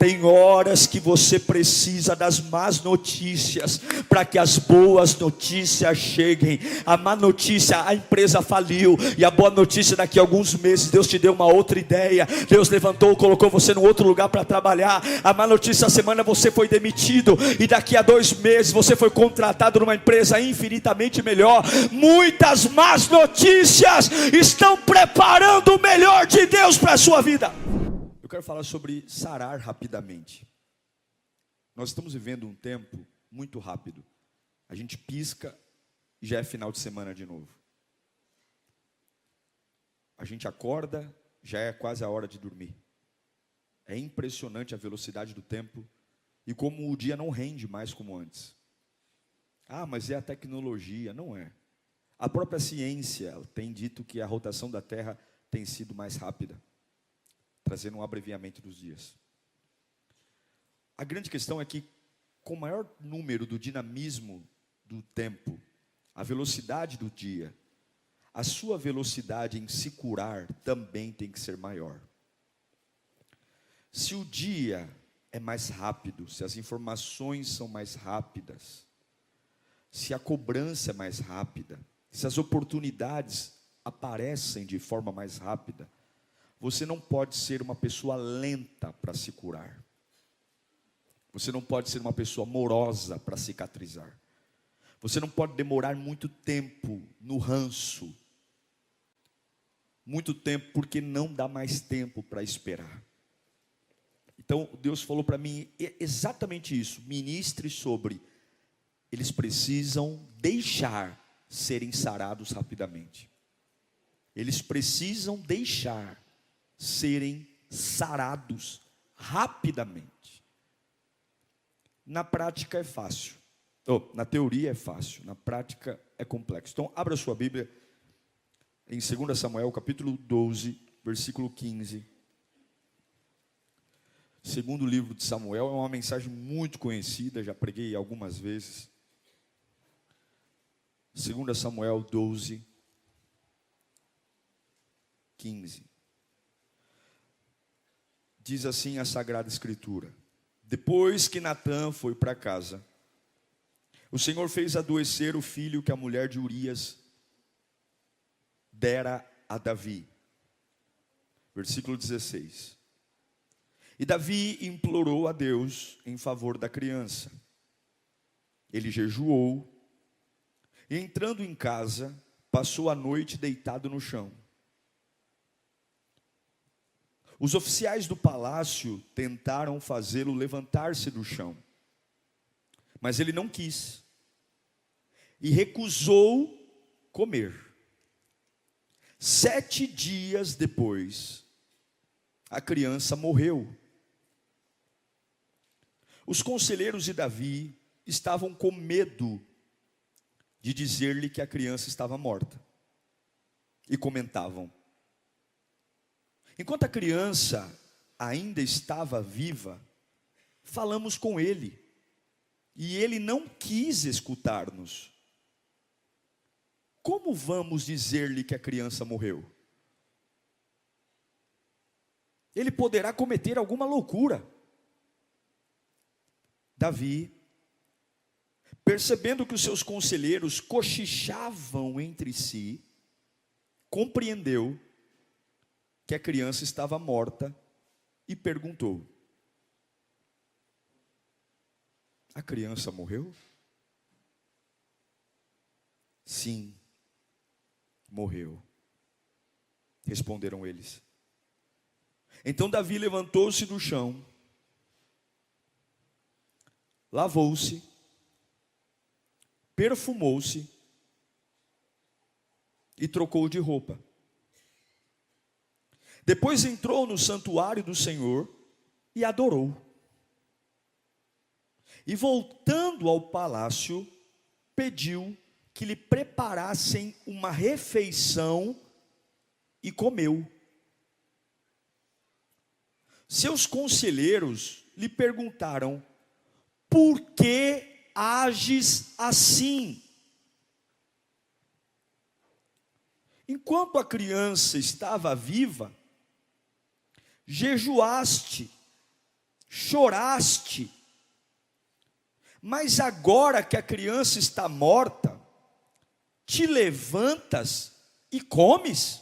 Tem horas que você precisa das más notícias para que as boas notícias cheguem. A má notícia, a empresa faliu, e a boa notícia, daqui a alguns meses Deus te deu uma outra ideia. Deus levantou, colocou você num outro lugar para trabalhar. A má notícia, a semana você foi demitido, e daqui a 2 meses você foi contratado numa empresa infinitamente melhor. Muitas más notícias estão preparando o melhor de Deus para a sua vida. Eu quero falar sobre sarar rapidamente. Nós estamos vivendo um tempo muito rápido. A gente pisca e já é final de semana de novo. A gente acorda, já é quase a hora de dormir. É impressionante a velocidade do tempo e como o dia não rende mais como antes. Ah, mas é a tecnologia. Não é. A própria ciência tem dito que a rotação da Terra tem sido mais rápida, trazendo um abreviamento dos dias. A grande questão é que, com o maior número do dinamismo do tempo, a velocidade do dia, a sua velocidade em se curar também tem que ser maior. Se o dia é mais rápido, se as informações são mais rápidas, se a cobrança é mais rápida, se as oportunidades aparecem de forma mais rápida, você não pode ser uma pessoa lenta para se curar. Você não pode ser uma pessoa morosa para cicatrizar. Você não pode demorar muito tempo no ranço. Muito tempo, porque não dá mais tempo para esperar. Então, Deus falou para mim exatamente isso. Ministre sobre. Eles precisam deixar serem sarados rapidamente. Eles precisam deixar serem sarados rapidamente. Na prática é fácil. Na teoria é fácil, na prática é complexo. Então, abra sua Bíblia em 2 Samuel, capítulo 12, versículo 15. Segundo livro de Samuel, é uma mensagem muito conhecida, já preguei algumas vezes. 2 Samuel 12, 15. Diz assim a Sagrada Escritura: depois que Natã foi para casa, o Senhor fez adoecer o filho que a mulher de Urias dera a Davi. Versículo 16. E Davi implorou a Deus em favor da criança. Ele jejuou, e entrando em casa, passou a noite deitado no chão. Os oficiais do palácio tentaram fazê-lo levantar-se do chão, mas ele não quis, e recusou comer. 7 dias depois, a criança morreu. Os conselheiros de Davi estavam com medo de dizer-lhe que a criança estava morta, e comentavam: enquanto a criança ainda estava viva, falamos com ele, e ele não quis escutar-nos. Como vamos dizer-lhe que a criança morreu? Ele poderá cometer alguma loucura. Davi, percebendo que os seus conselheiros cochichavam entre si, compreendeu que a criança estava morta e perguntou: a criança morreu? Sim, morreu, responderam eles. Então Davi levantou-se do chão, lavou-se, perfumou-se e trocou de roupa. Depois entrou no santuário do Senhor e adorou. E voltando ao palácio, pediu que lhe preparassem uma refeição e comeu. Seus conselheiros lhe perguntaram: por que ages assim? Enquanto a criança estava viva, jejuaste, choraste, mas agora que a criança está morta, te levantas e comes?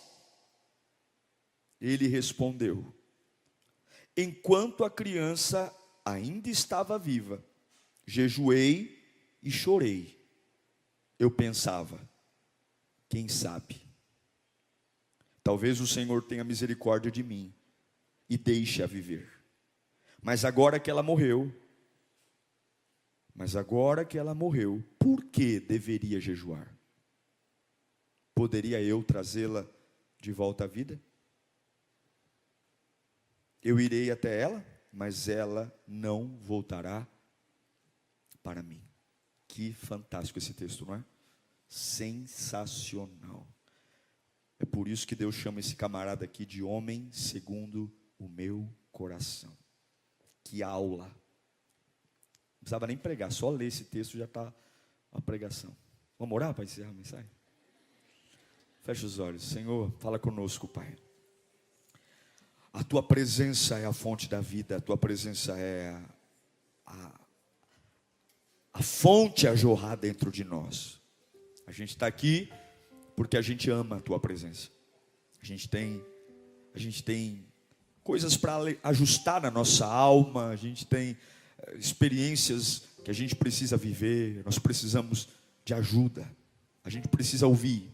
Ele respondeu: enquanto a criança ainda estava viva, jejuei e chorei. Eu pensava, quem sabe, talvez o Senhor tenha misericórdia de mim e deixe-a viver. Mas agora que ela morreu, por que deveria jejuar? Poderia eu trazê-la de volta à vida? Eu irei até ela, mas ela não voltará para mim. Que fantástico esse texto, não é? Sensacional. É por isso que Deus chama esse camarada aqui de homem segundo o meu coração. Que aula. Não precisava nem pregar, só ler esse texto já está uma pregação. Vamos orar para encerrar a mensagem? Fecha os olhos. Senhor, fala conosco, Pai. A Tua presença é a fonte da vida, a Tua presença é a fonte a jorrar dentro de nós. A gente está aqui porque a gente ama a Tua presença. A gente tem coisas para ajustar na nossa alma, a gente tem experiências que a gente precisa viver, nós precisamos de ajuda, a gente precisa ouvir.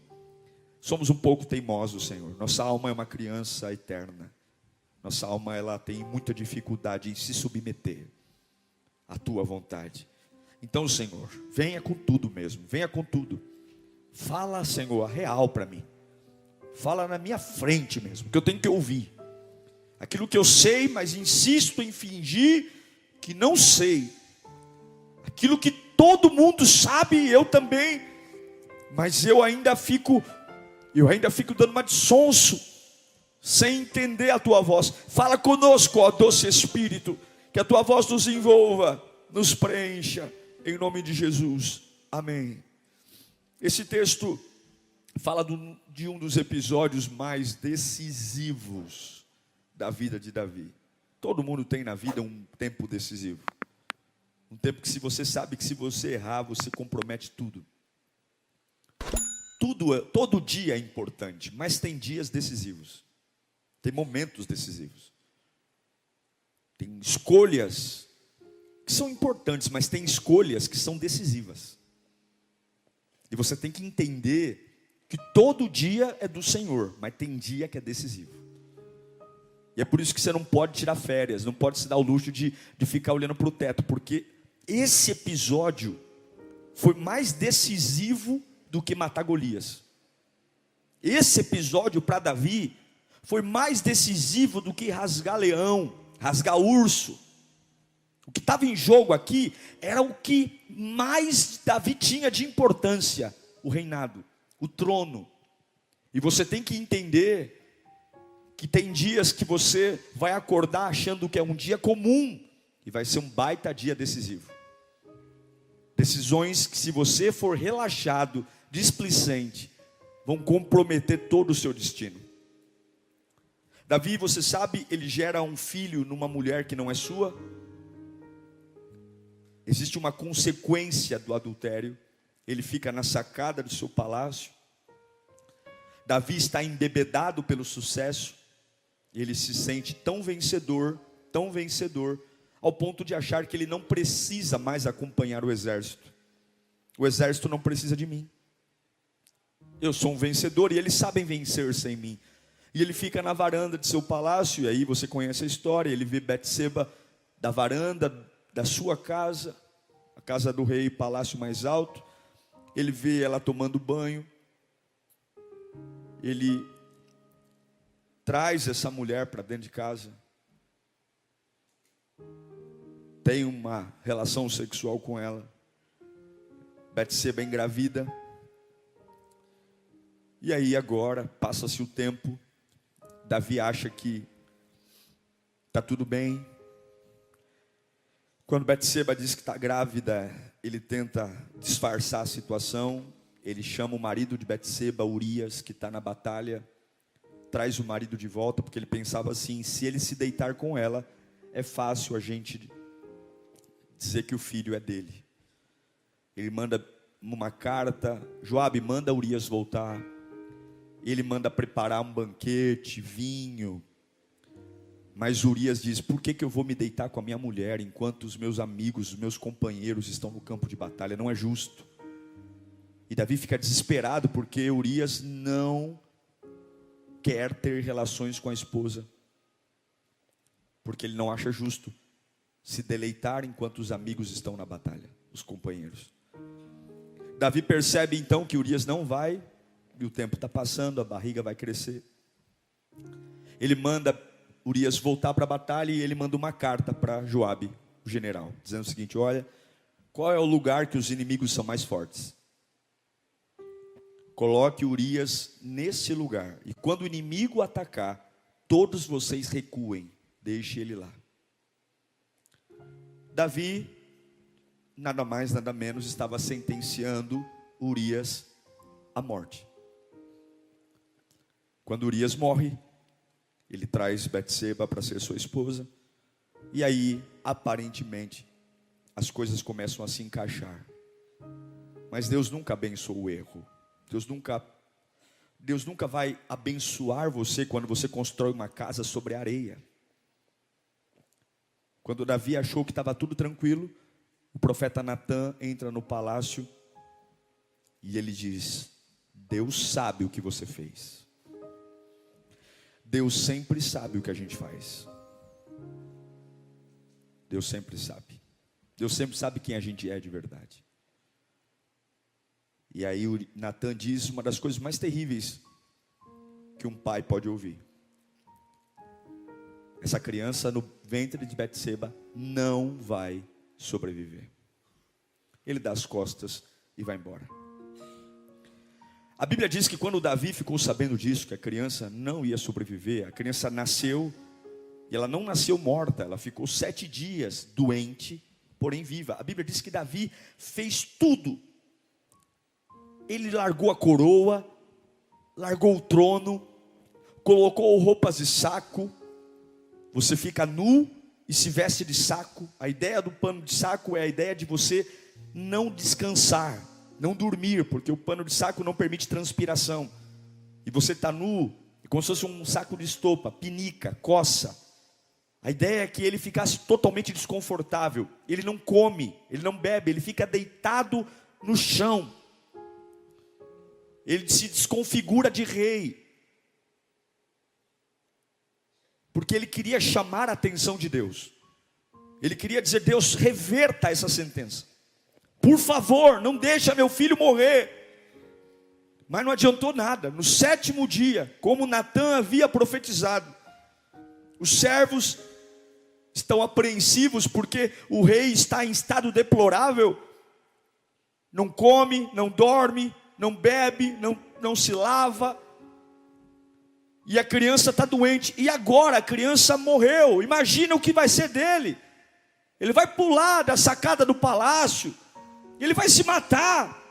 Somos um pouco teimosos, Senhor. Nossa alma é uma criança eterna. Nossa alma, ela tem muita dificuldade em se submeter à Tua vontade. Então, Senhor, venha com tudo mesmo, venha com tudo. Fala, Senhor, a real para mim. Fala na minha frente mesmo, que eu tenho que ouvir. Aquilo que eu sei, mas insisto em fingir que não sei. Aquilo que todo mundo sabe, eu também, mas eu ainda fico dando uma de sonso, sem entender a Tua voz. Fala conosco, ó doce Espírito, que a Tua voz nos envolva, nos preencha, em nome de Jesus, amém. Esse texto fala de um dos episódios mais decisivos da vida de Davi. Todo mundo tem na vida um tempo decisivo, um tempo que, se você sabe que se você errar, você compromete tudo. Todo dia é importante, mas tem dias decisivos, tem momentos decisivos, tem escolhas que são importantes, mas tem escolhas que são decisivas. E você tem que entender que todo dia é do Senhor, mas tem dia que é decisivo. E é por isso que você não pode tirar férias, não pode se dar o luxo de ficar olhando para o teto, porque esse episódio foi mais decisivo do que matar Golias. Esse episódio para Davi foi mais decisivo do que rasgar leão, rasgar urso. O que estava em jogo aqui era o que mais Davi tinha de importância: o reinado, o trono. E você tem que entender que tem dias que você vai acordar achando que é um dia comum, e vai ser um baita dia decisivo. Decisões que, se você for relaxado, displicente, vão comprometer todo o seu destino. Davi, você sabe, ele gera um filho numa mulher que não é sua. Existe uma consequência do adultério. Ele fica na sacada do seu palácio. Davi está embebedado pelo sucesso. Ele se sente tão vencedor, ao ponto de achar que ele não precisa mais acompanhar o exército. O exército não precisa de mim. Eu sou um vencedor e eles sabem vencer sem mim. E ele fica na varanda de seu palácio, e aí você conhece a história. Ele vê Betseba da varanda da sua casa, a casa do rei, palácio mais alto. Ele vê ela tomando banho. Ele traz essa mulher para dentro de casa, tem uma relação sexual com ela. Betseba engravida. E aí agora, passa-se o tempo, Davi acha que está tudo bem. Quando Betseba diz que está grávida, ele tenta disfarçar a situação. Ele chama o marido de Betseba, Urias, que está na batalha, traz o marido de volta, porque ele pensava assim: se ele se deitar com ela, é fácil a gente dizer que o filho é dele. Ele manda uma carta: Joabe, manda Urias voltar. Ele manda preparar um banquete, vinho. Mas Urias diz: por que eu vou me deitar com a minha mulher enquanto os meus amigos, os meus companheiros estão no campo de batalha? Não é justo. E Davi fica desesperado porque Urias não quer ter relações com a esposa, porque ele não acha justo se deleitar enquanto os amigos estão na batalha, os companheiros. Davi percebe então que Urias não vai, e o tempo está passando, a barriga vai crescer. Ele manda Urias voltar para a batalha e ele manda uma carta para Joabe, o general, dizendo o seguinte: olha, qual é o lugar que os inimigos são mais fortes? Coloque Urias nesse lugar, e quando o inimigo atacar, todos vocês recuem, deixe ele lá. Davi, nada mais, nada menos, estava sentenciando Urias à morte. Quando Urias morre, ele traz Betseba para ser sua esposa, e aí, aparentemente, as coisas começam a se encaixar. Mas Deus nunca abençoa o erro. Deus nunca vai abençoar você quando você constrói uma casa sobre areia. Quando Davi achou que estava tudo tranquilo, o profeta Natã entra no palácio e ele diz: Deus sabe o que você fez. Deus sempre sabe o que a gente faz. Deus sempre sabe. Deus sempre sabe quem a gente é de verdade. E aí Natã diz uma das coisas mais terríveis que um pai pode ouvir: essa criança no ventre de Betseba não vai sobreviver. Ele dá as costas e vai embora. A Bíblia diz que quando Davi ficou sabendo disso, que a criança não ia sobreviver, a criança nasceu, e ela não nasceu morta, ela ficou 7 dias doente, porém viva. A Bíblia diz que Davi fez tudo. Ele largou a coroa, largou o trono, colocou roupas de saco. Você fica nu e se veste de saco. A ideia do pano de saco é a ideia de você não descansar, não dormir, porque o pano de saco não permite transpiração. E você está nu, como se fosse um saco de estopa, pinica, coça. A ideia é que ele ficasse totalmente desconfortável. Ele não come, ele não bebe, ele fica deitado no chão. Ele se desconfigura de rei, porque ele queria chamar a atenção de Deus. Ele queria dizer: Deus, reverta essa sentença. Por favor, não deixa meu filho morrer. Mas não adiantou nada. No 7º dia, como Natã havia profetizado, os servos estão apreensivos porque o rei está em estado deplorável. Não come, não dorme, não bebe, não se lava. E a criança está doente. E agora a criança morreu. Imagina o que vai ser dele. Ele vai pular da sacada do palácio. Ele vai se matar.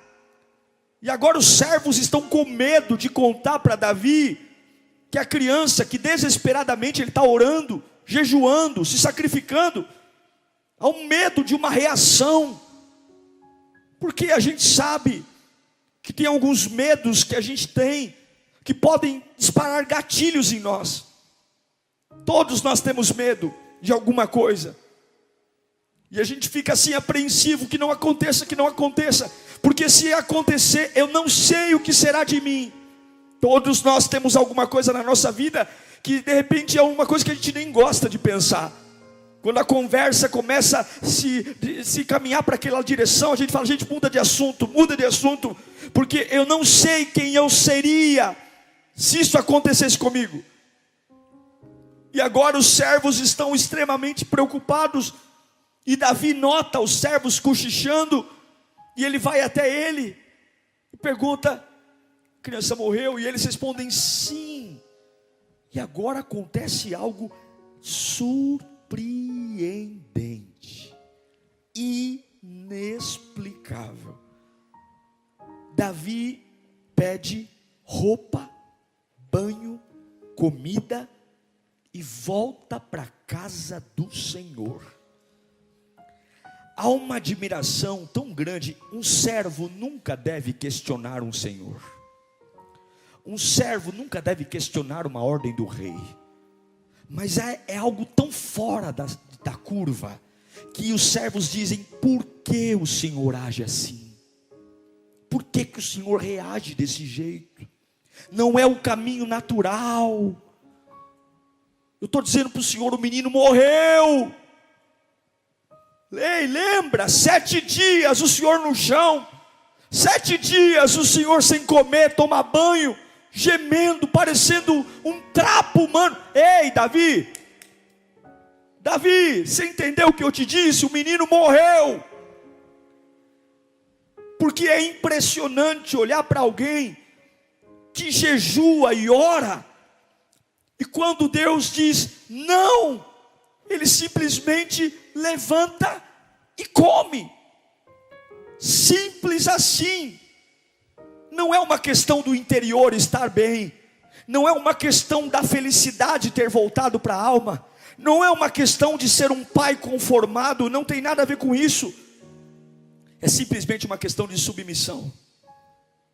E agora os servos estão com medo de contar para Davi que a criança, que desesperadamente ele está orando, jejuando, se sacrificando, há um medo de uma reação. Porque a gente sabe que tem alguns medos que a gente tem, que podem disparar gatilhos em nós. Todos nós temos medo de alguma coisa. E a gente fica assim apreensivo, que não aconteça, porque se acontecer, eu não sei o que será de mim. Todos nós temos alguma coisa na nossa vida, que de repente é uma coisa que a gente nem gosta de pensar. Quando a conversa começa a se caminhar para aquela direção, a gente fala: gente, muda de assunto, porque eu não sei quem eu seria, se isso acontecesse comigo. E agora os servos estão extremamente preocupados, e Davi nota os servos cochichando, e ele vai até ele, e pergunta: a criança morreu? E eles respondem: sim. E agora acontece algo surpreendente, inexplicável. Davi pede roupa, banho, comida e volta para a casa do Senhor. Há uma admiração tão grande. Um servo nunca deve questionar um senhor. Um servo nunca deve questionar uma ordem do rei. Mas é algo tão fora da curva, que os servos dizem: por que o Senhor age assim? Por que o Senhor reage desse jeito? Não é o caminho natural. Eu estou dizendo para o Senhor: o menino morreu. Lembra, 7 dias o Senhor no chão, 7 dias o Senhor sem comer, tomar banho, gemendo, parecendo um trapo humano. Ei, Davi, você entendeu o que eu te disse? O menino morreu. Porque é impressionante olhar para alguém que jejua e ora, e quando Deus diz não, ele simplesmente levanta e come. Simples assim. Não é uma questão do interior estar bem, não é uma questão da felicidade ter voltado para a alma, não é uma questão de ser um pai conformado, não tem nada a ver com isso. É simplesmente uma questão de submissão.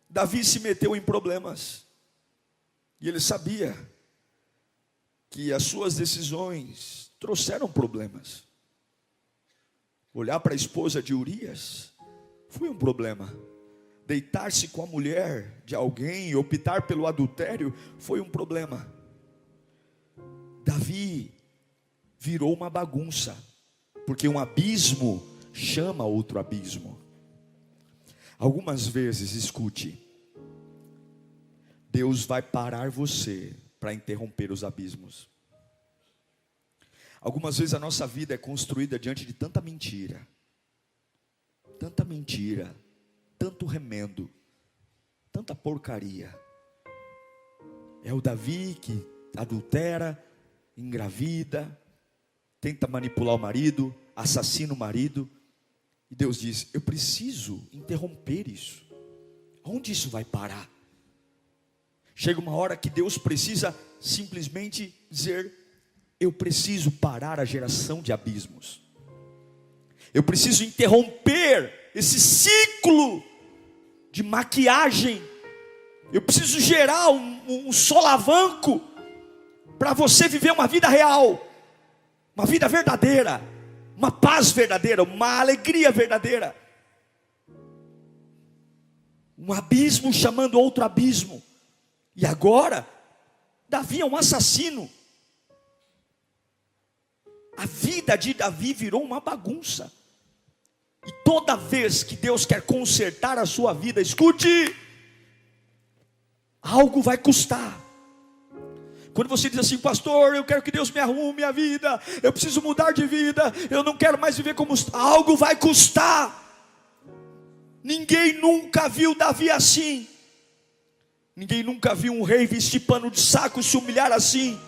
Davi se meteu em problemas, e ele sabia que as suas decisões trouxeram problemas. Olhar para a esposa de Urias foi um problema. Deitar-se com a mulher de alguém, optar pelo adultério, foi um problema. Davi virou uma bagunça, porque um abismo chama outro abismo. Algumas vezes, escute, Deus vai parar você para interromper os abismos. Algumas vezes a nossa vida é construída diante de tanta mentira, tanto remendo, tanta porcaria. É o Davi que adultera, engravida, tenta manipular o marido, assassina o marido, e Deus diz: eu preciso interromper isso. Onde isso vai parar? Chega uma hora que Deus precisa simplesmente dizer: eu preciso parar a geração de abismos. Eu preciso interromper esse ciclo de maquiagem. Eu preciso gerar um solavanco para você viver uma vida real, uma vida verdadeira, uma paz verdadeira, uma alegria verdadeira. Um abismo chamando outro abismo. E agora, Davi é um assassino. A vida de Davi virou uma bagunça. E toda vez que Deus quer consertar a sua vida, escute, algo vai custar. Quando você diz assim: pastor, eu quero que Deus me arrume a vida, eu preciso mudar de vida, eu não quero mais viver como... Algo vai custar. Ninguém nunca viu Davi assim. Ninguém nunca viu um rei vestir pano de saco e se humilhar assim.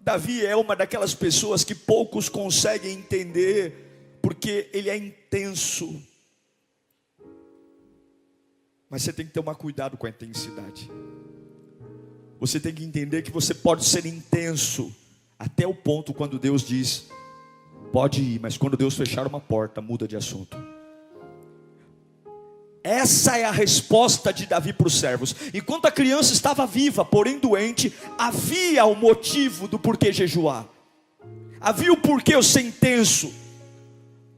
Davi é uma daquelas pessoas que poucos conseguem entender, porque ele é intenso. Mas você tem que tomar cuidado com a intensidade. Você tem que entender que você pode ser intenso até o ponto quando Deus diz: pode ir, mas quando Deus fechar uma porta, muda de assunto. Essa é a resposta de Davi para os servos. Enquanto a criança estava viva, porém doente, havia o motivo do porquê jejuar. Havia o porquê eu ser intenso,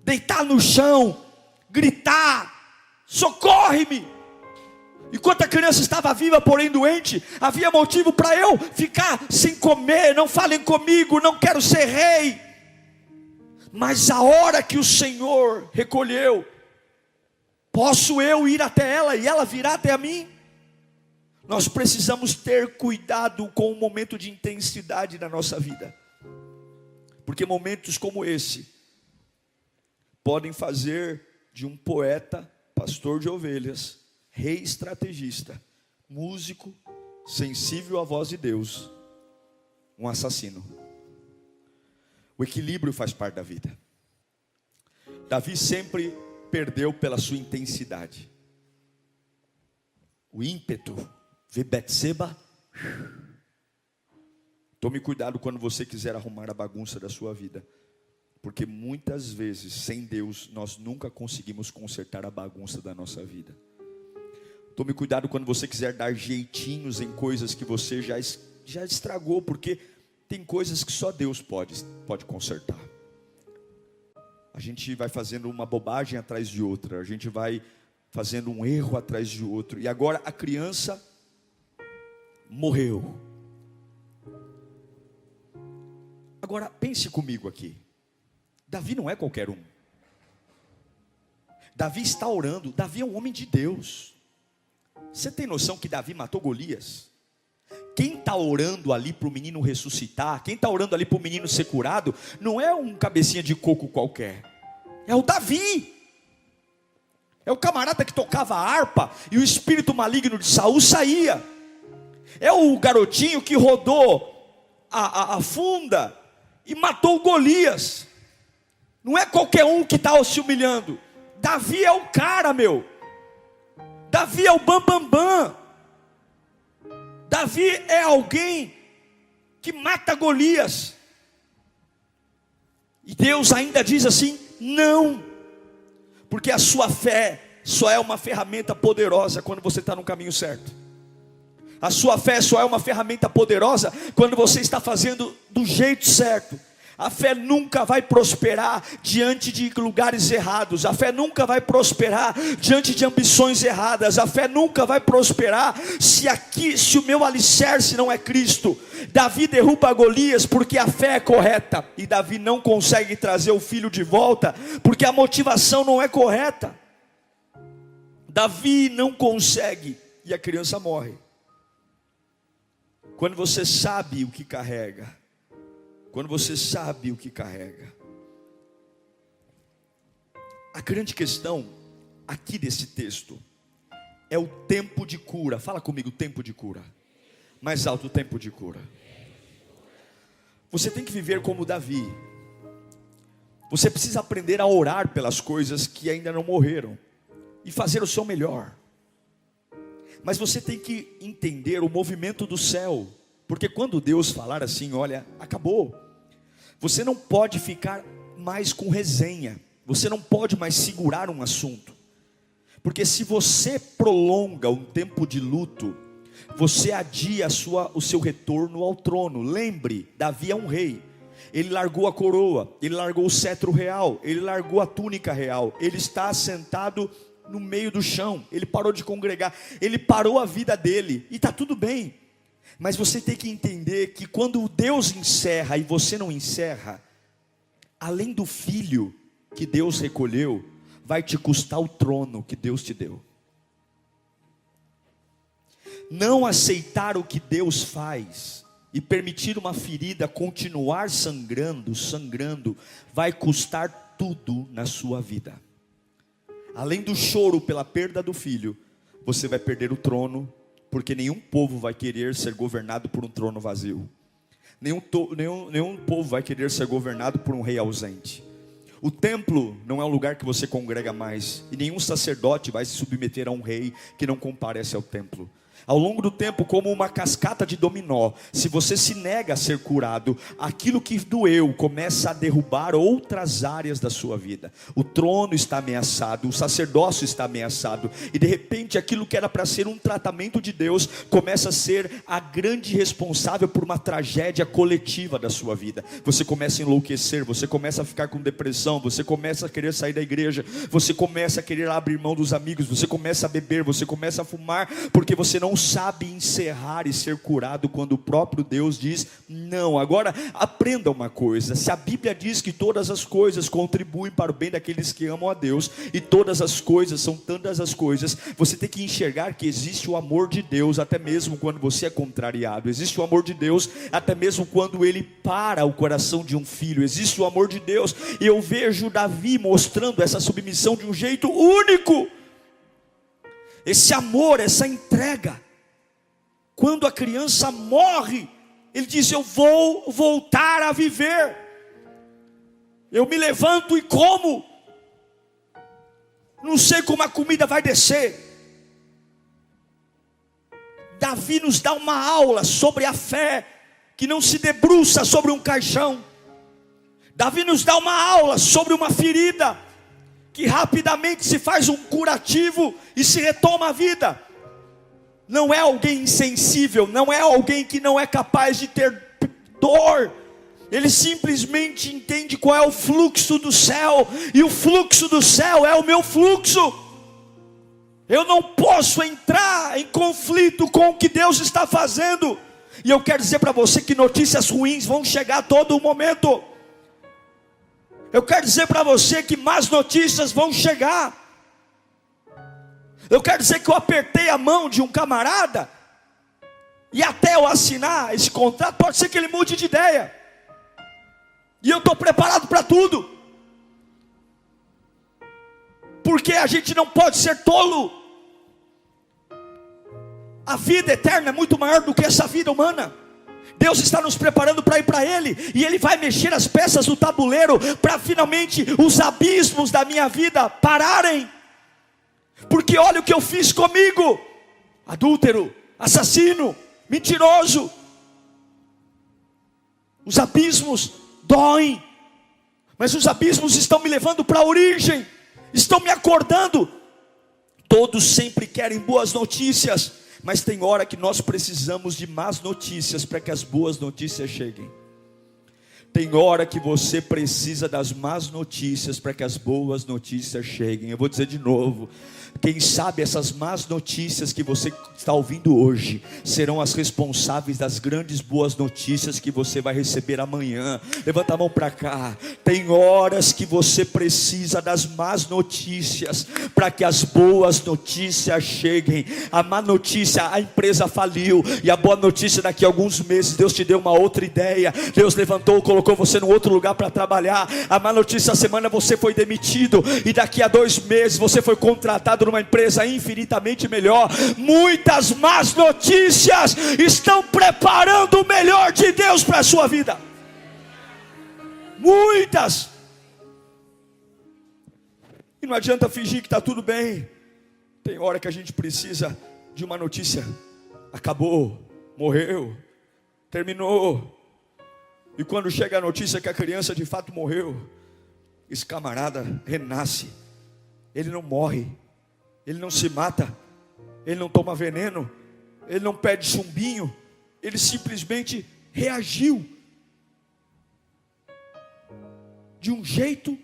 deitar no chão, gritar: socorre-me. Enquanto a criança estava viva, porém doente, havia motivo para eu ficar sem comer. Não falem comigo, não quero ser rei. Mas a hora que o Senhor recolheu, posso eu ir até ela e ela virá até a mim? Nós precisamos ter cuidado com o momento de intensidade da nossa vida, porque momentos como esse podem fazer de um poeta, pastor de ovelhas, rei estrategista, músico, sensível à voz de Deus, um assassino. O equilíbrio faz parte da vida. Davi sempre perdeu pela sua intensidade. O ímpeto, vê Betseba, Tome cuidado quando você quiser arrumar a bagunça da sua vida, porque muitas vezes, sem Deus, nós nunca conseguimos consertar a bagunça da nossa vida. Tome cuidado quando você quiser dar jeitinhos em coisas que você já estragou, porque tem coisas que só Deus pode consertar. A gente vai fazendo uma bobagem atrás de outra, a gente vai fazendo um erro atrás de outro, e agora a criança morreu. Agora pense comigo aqui, Davi não é qualquer um. Davi está orando, Davi é um homem de Deus. Você tem noção que Davi matou Golias? Quem está orando ali para o menino ressuscitar, quem está orando ali para o menino ser curado, não é um cabecinha de coco qualquer, é o Davi. É o camarada que tocava a harpa e o espírito maligno de Saul saía. É o garotinho que rodou a funda e matou Golias. Não é qualquer um que está se humilhando. Davi é o cara, meu. Davi é o bambambam. Davi é alguém que mata Golias. E Deus ainda diz assim: não, porque a sua fé só é uma ferramenta poderosa quando você está no caminho certo. A sua fé só é uma ferramenta poderosa quando você está fazendo do jeito certo. A fé nunca vai prosperar diante de lugares errados. A fé nunca vai prosperar diante de ambições erradas. A fé nunca vai prosperar se o meu alicerce não é Cristo. Davi derruba Golias porque a fé é correta, e Davi não consegue trazer o filho de volta porque a motivação não é correta. Davi não consegue, e a criança morre. Quando você sabe o que carrega, quando você sabe o que carrega. A grande questão aqui desse texto é o tempo de cura. Fala comigo, tempo de cura. Mais alto, o tempo de cura. Você tem que viver como Davi. Você precisa aprender a orar pelas coisas que ainda não morreram e fazer o seu melhor. Mas você tem que entender o movimento do céu, porque quando Deus falar assim, olha, acabou, você não pode ficar mais com resenha, você não pode mais segurar um assunto, porque se você prolonga um tempo de luto, você adia o seu retorno ao trono. Lembre, Davi é um rei. Ele largou a coroa, ele largou o cetro real, ele largou a túnica real, ele está sentado no meio do chão, ele parou de congregar, ele parou a vida dele, e está tudo bem. Mas você tem que entender que quando Deus encerra e você não encerra, além do filho que Deus recolheu, vai te custar o trono que Deus te deu. Não aceitar o que Deus faz e permitir uma ferida continuar sangrando, vai custar tudo na sua vida. Além do choro pela perda do filho, você vai perder o trono, porque nenhum povo vai querer ser governado por um trono vazio. Nenhum povo vai querer ser governado por um rei ausente. O templo não é um lugar que você congrega mais, e nenhum sacerdote vai se submeter a um rei que não comparece ao templo. Ao longo do tempo, como uma cascata de dominó, se você se nega a ser curado, aquilo que doeu começa a derrubar outras áreas da sua vida. O trono está ameaçado, o sacerdócio está ameaçado, e de repente aquilo que era para ser um tratamento de Deus, começa a ser a grande responsável por uma tragédia coletiva da sua vida. Você começa a enlouquecer, você começa a ficar com depressão, você começa a querer sair da igreja, você começa a querer abrir mão dos amigos, você começa a beber, você começa a fumar, porque você não sabe encerrar e ser curado quando o próprio Deus diz não. Agora aprenda uma coisa: se a Bíblia diz que todas as coisas contribuem para o bem daqueles que amam a Deus, e todas as coisas são tantas as coisas, você tem que enxergar que existe o amor de Deus até mesmo quando você é contrariado. Existe o amor de Deus até mesmo quando ele para o coração de um filho. Existe o amor de Deus, e eu vejo Davi mostrando essa submissão de um jeito único. Esse amor, essa entrega. Quando a criança morre, ele diz: eu vou voltar a viver. Eu me levanto e como. Não sei como a comida vai descer. Davi nos dá uma aula sobre a fé que não se debruça sobre um caixão. Davi nos dá uma aula sobre uma ferida, que rapidamente se faz um curativo e se retoma a vida. Não é alguém insensível, não é alguém que não é capaz de ter dor. Ele simplesmente entende qual é o fluxo do céu, e o fluxo do céu é o meu fluxo. Eu não posso entrar em conflito com o que Deus está fazendo. E eu quero dizer para você que notícias ruins vão chegar a todo momento. Eu quero dizer para você que más notícias vão chegar. Eu quero dizer que eu apertei a mão de um camarada, e até eu assinar esse contrato, pode ser que ele mude de ideia. E eu estou preparado para tudo. Porque a gente não pode ser tolo. A vida eterna é muito maior do que essa vida humana. Deus está nos preparando para ir para Ele, e Ele vai mexer as peças do tabuleiro, para finalmente os abismos da minha vida pararem. Porque olha o que eu fiz comigo: adúltero, assassino, mentiroso. Os abismos doem, mas os abismos estão me levando para a origem, estão me acordando. Todos sempre querem boas notícias, mas tem hora que nós precisamos de más notícias para que as boas notícias cheguem. Tem hora que você precisa das más notícias para que as boas notícias cheguem. Eu vou dizer de novo: quem sabe essas más notícias que você está ouvindo hoje serão as responsáveis das grandes boas notícias que você vai receber amanhã. Levanta a mão para cá. Tem horas que você precisa das más notícias para que as boas notícias cheguem. A má notícia: a empresa faliu. E a boa notícia: daqui a alguns meses Deus te deu uma outra ideia. Deus levantou, colocou você num outro lugar para trabalhar. A má notícia: a semana você foi demitido, e daqui a 2 meses você foi contratado numa empresa infinitamente melhor. Muitas más notícias estão preparando o melhor de Deus para a sua vida. Muitas. E não adianta fingir que está tudo bem. Tem hora que a gente precisa de uma notícia: acabou, morreu, terminou. E quando chega a notícia que a criança de fato morreu, esse camarada renasce. Ele não morre, ele não se mata, ele não toma veneno, ele não pede chumbinho, ele simplesmente reagiu de um jeito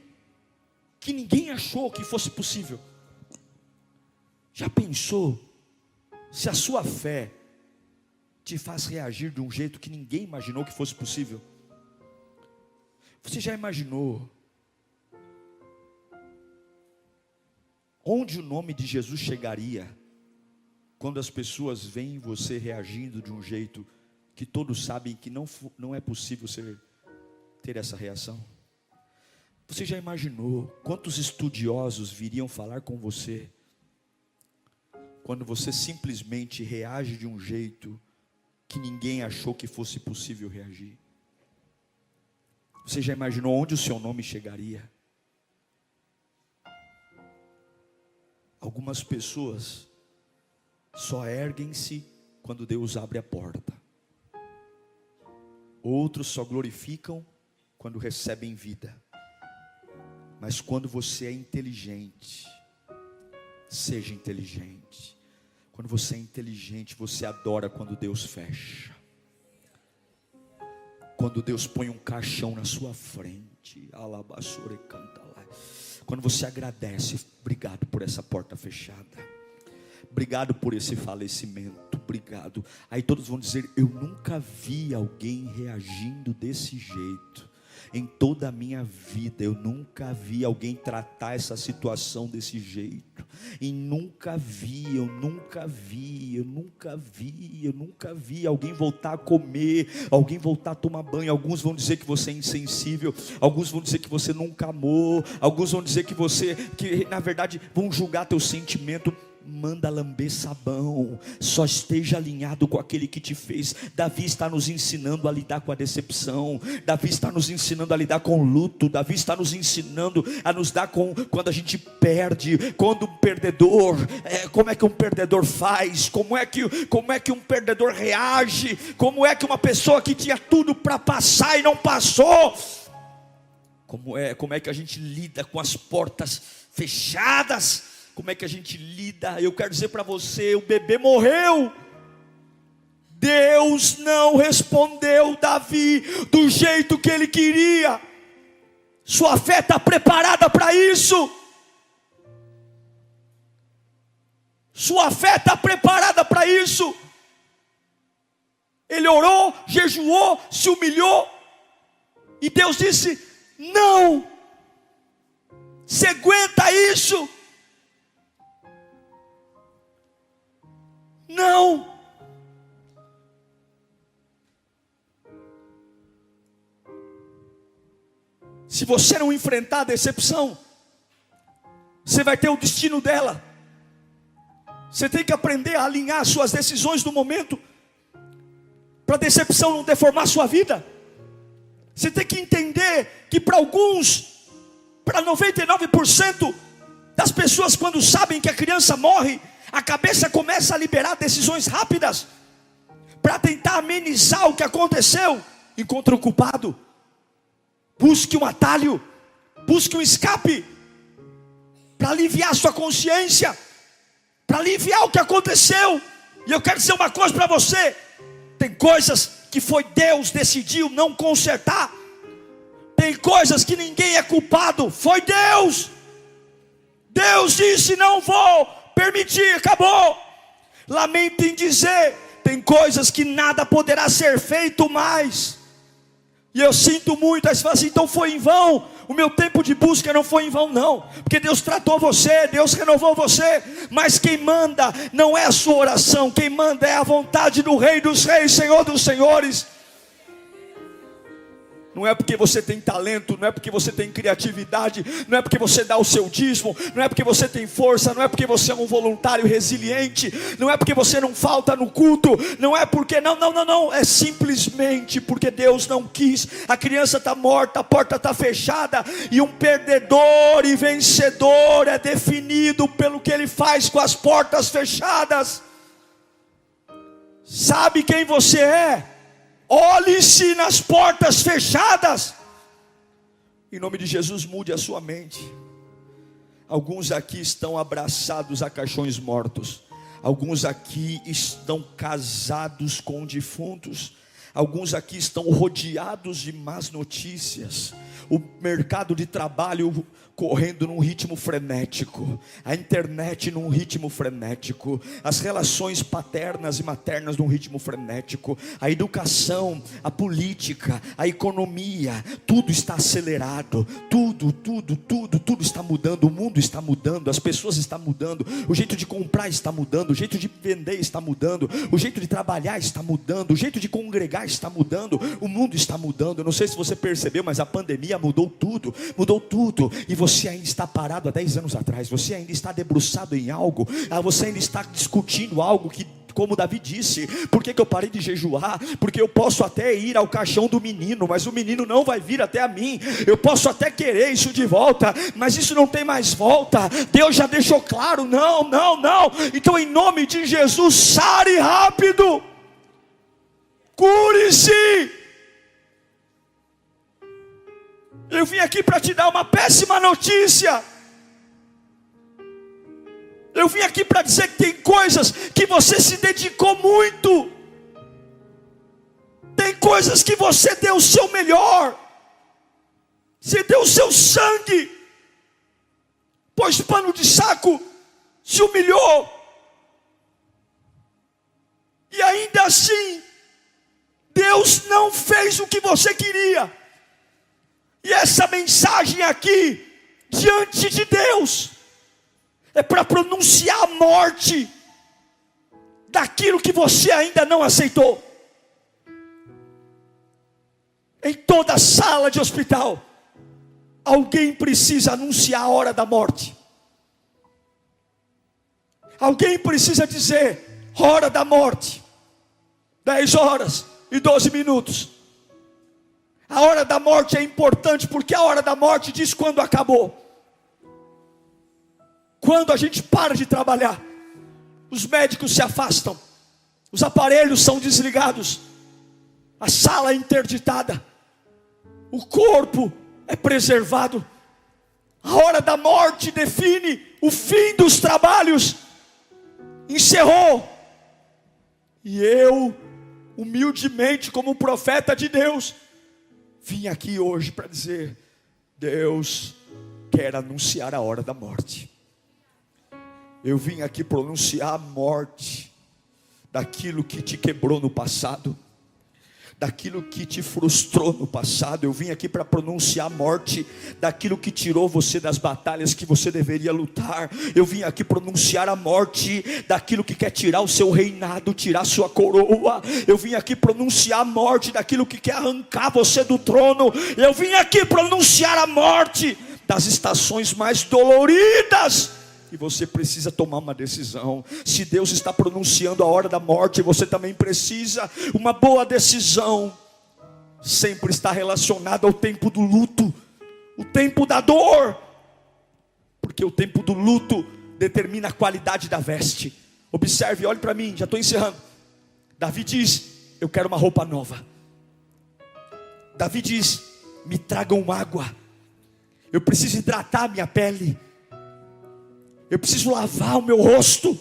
que ninguém achou que fosse possível. Já pensou se a sua fé te faz reagir de um jeito que ninguém imaginou que fosse possível? Você já imaginou onde o nome de Jesus chegaria quando as pessoas veem você reagindo de um jeito que todos sabem que não é possível ter essa reação? Você já imaginou quantos estudiosos viriam falar com você quando você simplesmente reage de um jeito que ninguém achou que fosse possível reagir? Você já imaginou onde o seu nome chegaria? Algumas pessoas só erguem-se quando Deus abre a porta. Outros só glorificam quando recebem vida. Mas quando você é inteligente, seja inteligente. Quando você é inteligente, você adora quando Deus fecha. Quando Deus põe um caixão na sua frente. Quando você agradece: obrigado por essa porta fechada, obrigado por esse falecimento, obrigado. Aí todos vão dizer: eu nunca vi alguém reagindo desse jeito. Em toda a minha vida eu nunca vi alguém tratar essa situação desse jeito. E nunca vi alguém voltar a comer, alguém voltar a tomar banho. Alguns vão dizer que você é insensível, alguns vão dizer que você nunca amou, alguns vão dizer que na verdade vão julgar teu sentimento. manda lamber sabão, só esteja alinhado com aquele que te fez. Davi está nos ensinando a lidar com a decepção, Davi está nos ensinando a lidar com o luto, Davi está nos ensinando a nos dar com quando a gente perde, quando um perdedor, como é que um perdedor faz, como é que um perdedor reage, como é que uma pessoa que tinha tudo para passar e não passou, como é que a gente lida com as portas fechadas, como é que a gente lida. Eu quero dizer para você, o bebê morreu, Deus não respondeu Davi do jeito que ele queria. Sua fé está preparada para isso, sua fé está preparada para isso. Ele orou, jejuou, se humilhou, e Deus disse: não, você aguenta isso? Não. Se você não enfrentar a decepção, você vai ter o destino dela. Você tem que aprender a alinhar suas decisões no momento, para a decepção não deformar a sua vida. Você tem que entender que para alguns, para 99% das pessoas, quando sabem que a criança morre, a cabeça começa a liberar decisões rápidas, para tentar amenizar o que aconteceu. Encontre o culpado, busque um atalho, busque um escape, para aliviar a sua consciência, para aliviar o que aconteceu. E eu quero dizer uma coisa para você: tem coisas que foi Deus decidiu não consertar, tem coisas que ninguém é culpado, foi Deus. Deus disse: não vou permitir, acabou. Lamento em dizer, tem coisas que nada poderá ser feito mais. E eu sinto muito. Aí você fala assim: então foi em vão, o meu tempo de busca não foi em vão. Não, porque Deus tratou você, Deus renovou você. Mas quem manda não é a sua oração, quem manda é a vontade do Rei dos Reis, Senhor dos Senhores. Não é porque você tem talento, não é porque você tem criatividade, não é porque você dá o seu dízimo, não é porque você tem força, não é porque você é um voluntário resiliente, não é porque você não falta no culto, não é porque, não, é simplesmente porque Deus não quis. A criança está morta, a porta está fechada, e um perdedor e vencedor é definido pelo que ele faz com as portas fechadas. Sabe quem você é? Olhe-se nas portas fechadas. Em nome de Jesus, mude a sua mente. Alguns aqui estão abraçados a caixões mortos. Alguns aqui estão casados com defuntos. Alguns aqui estão rodeados de más notícias. O mercado de trabalho correndo num ritmo frenético, a internet num ritmo frenético, as relações paternas e maternas num ritmo frenético, a educação, a política, a economia, tudo está acelerado, tudo está mudando, o mundo está mudando, as pessoas estão mudando, o jeito de comprar está mudando, o jeito de vender está mudando, o jeito de trabalhar está mudando, o jeito de congregar está mudando, o mundo está mudando. Eu não sei se você percebeu, mas a pandemia mudou tudo, e você ainda está parado há 10 anos atrás, você ainda está debruçado em algo, você ainda está discutindo algo que, como Davi disse: por que eu parei de jejuar? Porque eu posso até ir ao caixão do menino, mas o menino não vai vir até a mim. Eu posso até querer isso de volta, mas isso não tem mais volta. Deus já deixou claro, não. Então, em nome de Jesus, sare rápido, cure-se. Eu vim aqui para te dar uma péssima notícia. Eu vim aqui para dizer que tem coisas que você se dedicou muito, tem coisas que você deu o seu melhor, você deu o seu sangue, pôs pano de saco, se humilhou, e ainda assim Deus não fez o que você queria. E essa mensagem aqui, diante de Deus, é para pronunciar a morte daquilo que você ainda não aceitou. Em toda sala de hospital, alguém precisa anunciar a hora da morte. Alguém precisa dizer: hora da morte, 10h12. A hora da morte é importante, porque a hora da morte diz quando acabou. Quando a gente para de trabalhar, os médicos se afastam, os aparelhos são desligados, a sala é interditada, o corpo é preservado. A hora da morte define o fim dos trabalhos. Encerrou. E eu, humildemente, como profeta de Deus, vim aqui hoje para dizer: Deus quer anunciar a hora da morte. Eu vim aqui pronunciar a morte daquilo que te quebrou no passado, daquilo que te frustrou no passado. Eu vim aqui para pronunciar a morte daquilo que tirou você das batalhas que você deveria lutar. Eu vim aqui pronunciar a morte daquilo que quer tirar o seu reinado, tirar sua coroa. Eu vim aqui pronunciar a morte daquilo que quer arrancar você do trono. Eu vim aqui pronunciar a morte das estações mais doloridas. E você precisa tomar uma decisão. Se Deus está pronunciando a hora da morte, você também precisa. Uma boa decisão sempre está relacionada ao tempo do luto, o tempo da dor, porque o tempo do luto determina a qualidade da veste. Observe, olhe para mim, já estou encerrando. Davi diz: eu quero uma roupa nova. Davi diz: me tragam água, eu preciso hidratar a minha pele, eu preciso lavar o meu rosto,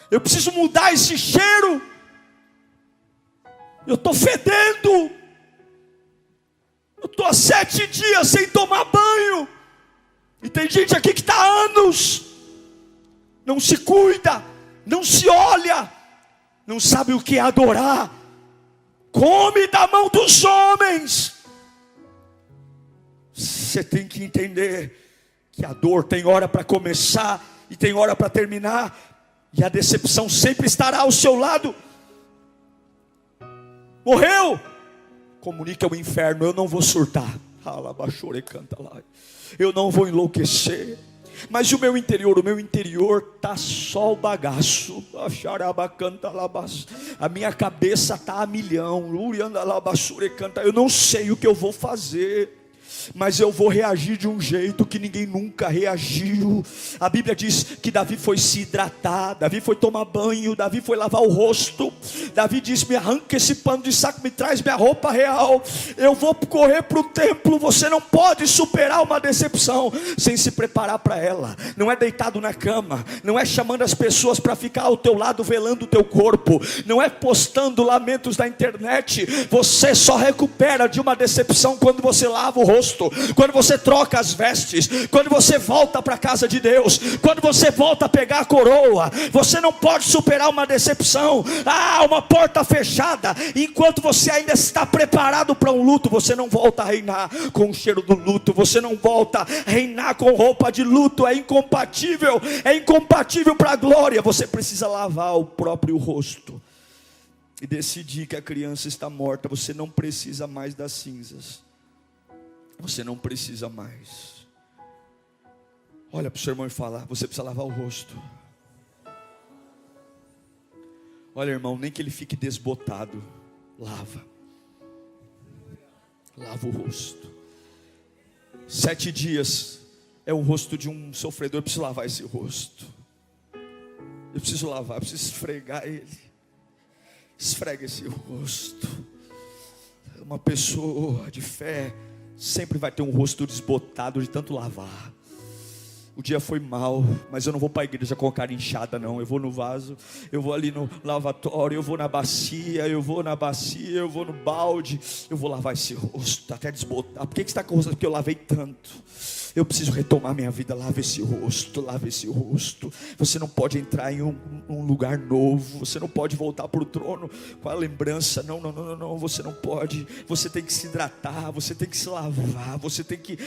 eu preciso mudar esse cheiro, eu estou fedendo, eu estou há 7 dias sem tomar banho, e tem gente aqui que está há anos, não se cuida, não se olha, não sabe o que é adorar, come da mão dos homens. Você tem que entender que a dor tem hora para começar e tem hora para terminar, e a decepção sempre estará ao seu lado. Morreu, comunica ao inferno: eu não vou surtar, eu não vou enlouquecer, mas o meu interior está só o bagaço, a minha cabeça está a milhão, eu não sei o que eu vou fazer, mas eu vou reagir de um jeito que ninguém nunca reagiu. A Bíblia diz que Davi foi se hidratar, Davi foi tomar banho, Davi foi lavar o rosto. Davi disse: me arranca esse pano de saco, me traz minha roupa real, eu vou correr para o templo. Você não pode superar uma decepção sem se preparar para ela. Não é deitado na cama, não é chamando as pessoas para ficar ao teu lado velando o teu corpo, não é postando lamentos na internet. Você só recupera de uma decepção quando você lava o rosto, quando você troca as vestes, quando você volta para a casa de Deus, quando você volta a pegar a coroa. Você não pode superar uma decepção, uma porta fechada, enquanto você ainda está preparado para um luto. Você não volta a reinar com o cheiro do luto, você não volta a reinar com roupa de luto. É incompatível para a glória. Você precisa lavar o próprio rosto e decidir que a criança está morta. Você não precisa mais das cinzas, você não precisa mais. Olha para o seu irmão e fala: você precisa lavar o rosto. Olha, irmão, nem que ele fique desbotado, lava o rosto. 7 dias é o rosto de um sofredor. Eu preciso lavar esse rosto, eu preciso lavar, eu preciso esfregar ele. Esfrega esse rosto. Uma pessoa de fé sempre vai ter um rosto desbotado de tanto lavar. O dia foi mal, mas eu não vou para a igreja com a cara inchada não. Eu vou no vaso, eu vou ali no lavatório, eu vou na bacia, eu vou no balde. Eu vou lavar esse rosto até desbotar. Por que você está com o rosto? Porque eu lavei tanto. Eu preciso retomar minha vida. Lava esse rosto, lava esse rosto. Você não pode entrar em um lugar novo. Você não pode voltar para o trono com a lembrança. Não, você não pode. Você tem que se hidratar, você tem que se lavar, você tem que,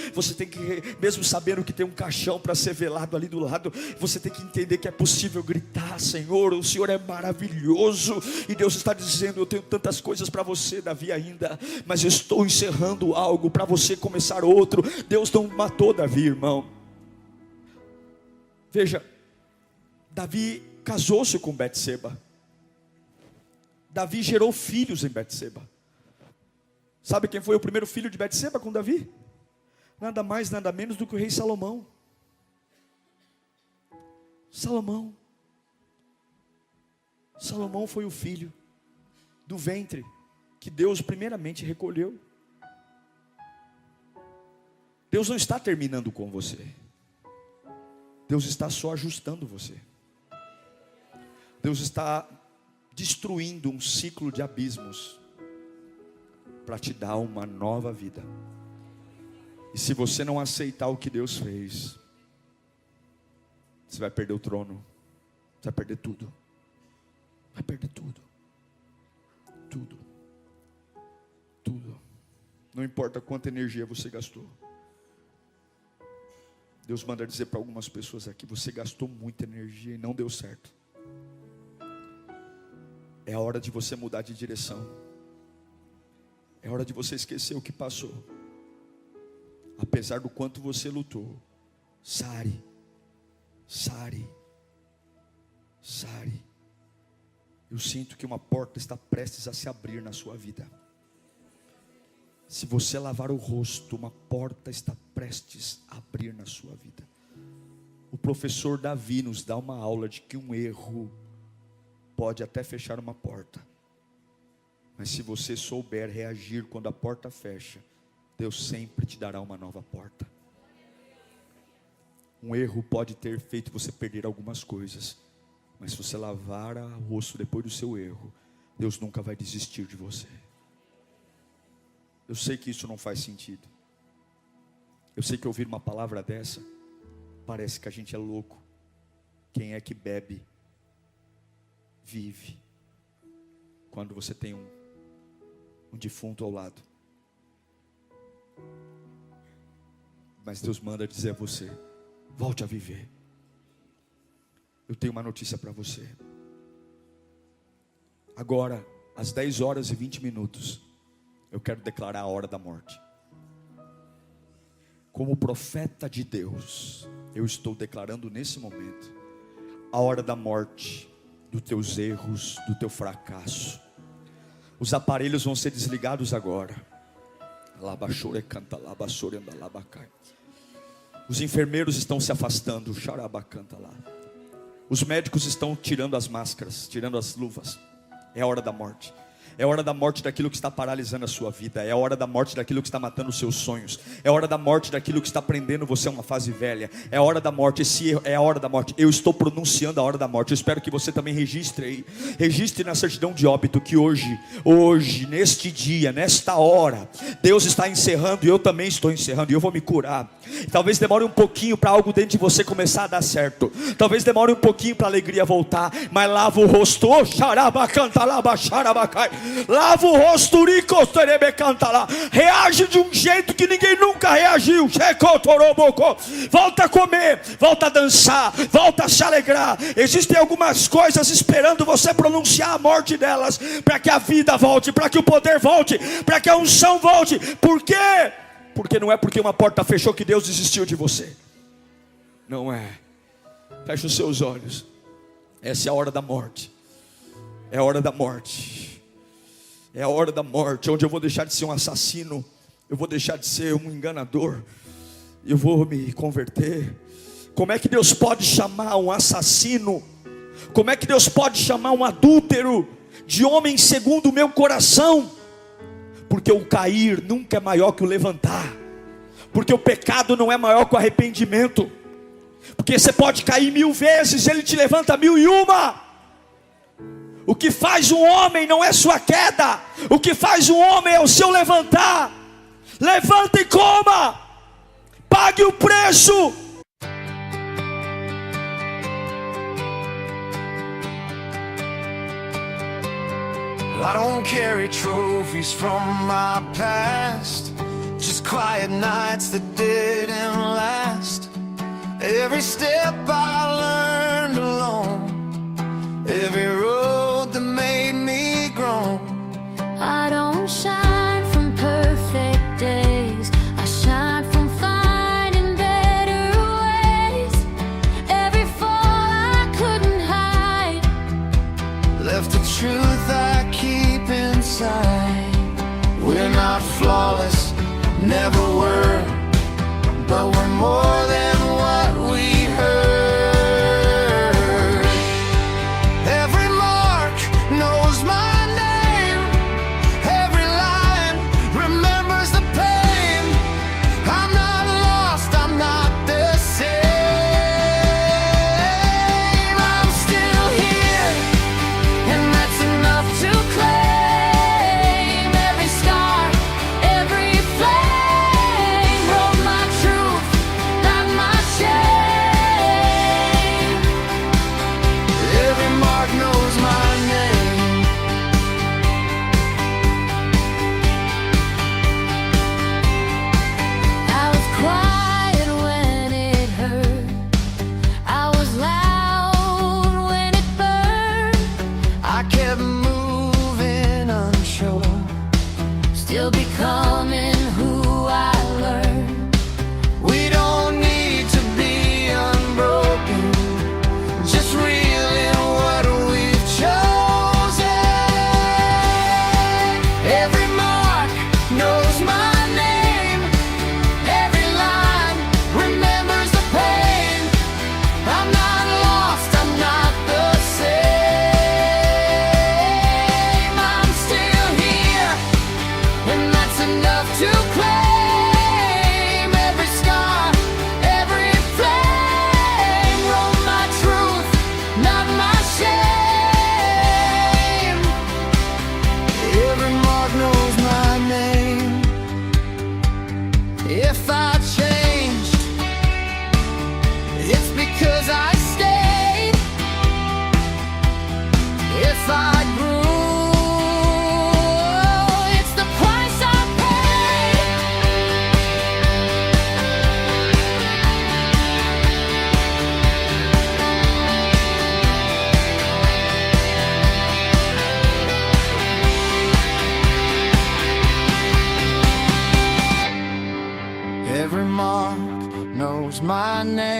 mesmo sabendo que tem um caixão para ser velado ali do lado, você tem que entender que é possível gritar: Senhor, o Senhor é maravilhoso. E Deus está dizendo: eu tenho tantas coisas para você, Davi, ainda, mas eu estou encerrando algo para você começar outro. Deus não matou Davi, irmão. Veja, Davi casou-se com Betseba. Davi gerou filhos em Betseba. Sabe quem foi o primeiro filho de Betseba com Davi? Nada mais, nada menos do que o rei Salomão. Salomão foi o filho do ventre que Deus primeiramente recolheu. Deus não está terminando com você. Deus está só ajustando você. Deus está destruindo um ciclo de abismos para te dar uma nova vida. E se você não aceitar o que Deus fez, você vai perder o trono, você vai perder tudo. Vai perder tudo. Tudo. Tudo. Não importa quanta energia você gastou. Deus manda dizer para algumas pessoas aqui: você gastou muita energia e não deu certo. É a hora de você mudar de direção. É hora de você esquecer o que passou. Apesar do quanto você lutou, sare. Eu sinto que uma porta está prestes a se abrir na sua vida. Se você lavar o rosto, uma porta está prestes a abrir na sua vida. O professor Davi nos dá uma aula de que um erro pode até fechar uma porta, mas se você souber reagir quando a porta fecha, Deus sempre te dará uma nova porta. Um erro pode ter feito você perder algumas coisas, mas se você lavar o rosto depois do seu erro, Deus nunca vai desistir de você. Eu sei que isso não faz sentido. Eu sei que ouvir uma palavra dessa parece que a gente é louco. Quem é que bebe, vive, quando você tem um defunto ao lado? Mas Deus manda dizer a você: volte a viver. Eu tenho uma notícia para você. Agora, às 10h20, eu quero declarar a hora da morte. Como profeta de Deus, eu estou declarando nesse momento a hora da morte, dos teus erros, do teu fracasso. Os aparelhos vão ser desligados agora. Os enfermeiros estão se afastando. Os médicos estão tirando as máscaras, tirando as luvas. É a hora da morte. É a hora da morte daquilo que está paralisando a sua vida. É a hora da morte daquilo que está matando os seus sonhos. É a hora da morte daquilo que está prendendo você a uma fase velha. É a hora da morte. Esse erro é a hora da morte. Eu estou pronunciando a hora da morte. Eu espero que você também registre aí. Registre na certidão de óbito que hoje, neste dia, nesta hora, Deus está encerrando e eu também estou encerrando. E eu vou me curar. Talvez demore um pouquinho para algo dentro de você começar a dar certo. Talvez demore um pouquinho para a alegria voltar. Mas lava o rosto. Lava o rosto, reage de um jeito que ninguém nunca reagiu. Volta a comer, volta a dançar, volta a se alegrar. Existem algumas coisas esperando você pronunciar a morte delas, para que a vida volte, para que o poder volte, para que a unção volte. Por quê? Porque não é porque uma porta fechou que Deus desistiu de você. Não é. Feche os seus olhos. Essa é a hora da morte. É a hora da morte. É a hora da morte, onde eu vou deixar de ser um assassino, eu vou deixar de ser um enganador, eu vou me converter. Como é que Deus pode chamar um assassino? Como é que Deus pode chamar um adúltero de homem segundo o meu coração? Porque o cair nunca é maior que o levantar. Porque o pecado não é maior que o arrependimento. Porque você pode cair 1000 vezes, Ele te levanta 1001. O que faz um homem não é sua queda. O que faz um homem é o seu levantar. Levanta e coma. Pague o preço. I don't carry trophies from my past, just quiet nights that didn't last. Every step I learned alone, every road that made me grow. I don't shine from perfect days, I shine from finding better ways. Every fall I couldn't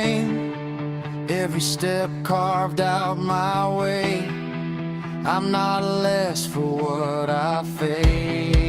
same. Every step carved out my way. I'm not less for what I face.